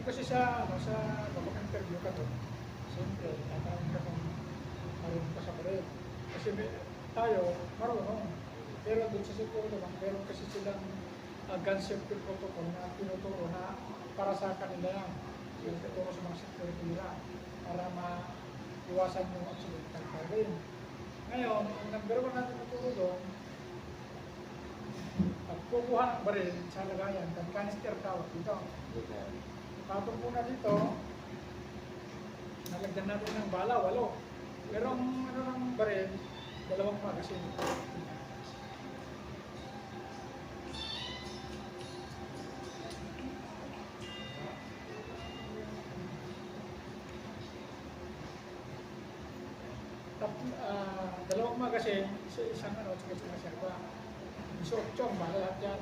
kasi sa kapag-interview ka doon, siyempre, tatanong ka kung marunong ka sa baril. Kasi tayo, marunong. Pero doon sa siguro naman, meron kasi silang gun safety protocol na tinuturo na para sa kanila yan. Tinuturo sa mga security nila para maiwasan yung accidental firing. Ngayon, ang number one natin naturo doon, at kukuha ng baril sa lagayan, kan canister tawag dito. Patong muna dito, nalagyan natin ng bala, 8. Pero ang ano ng baril, 2 magazine. Dalawang magazine, isang ano, sige, reserva. So, 8 bala lahat yan.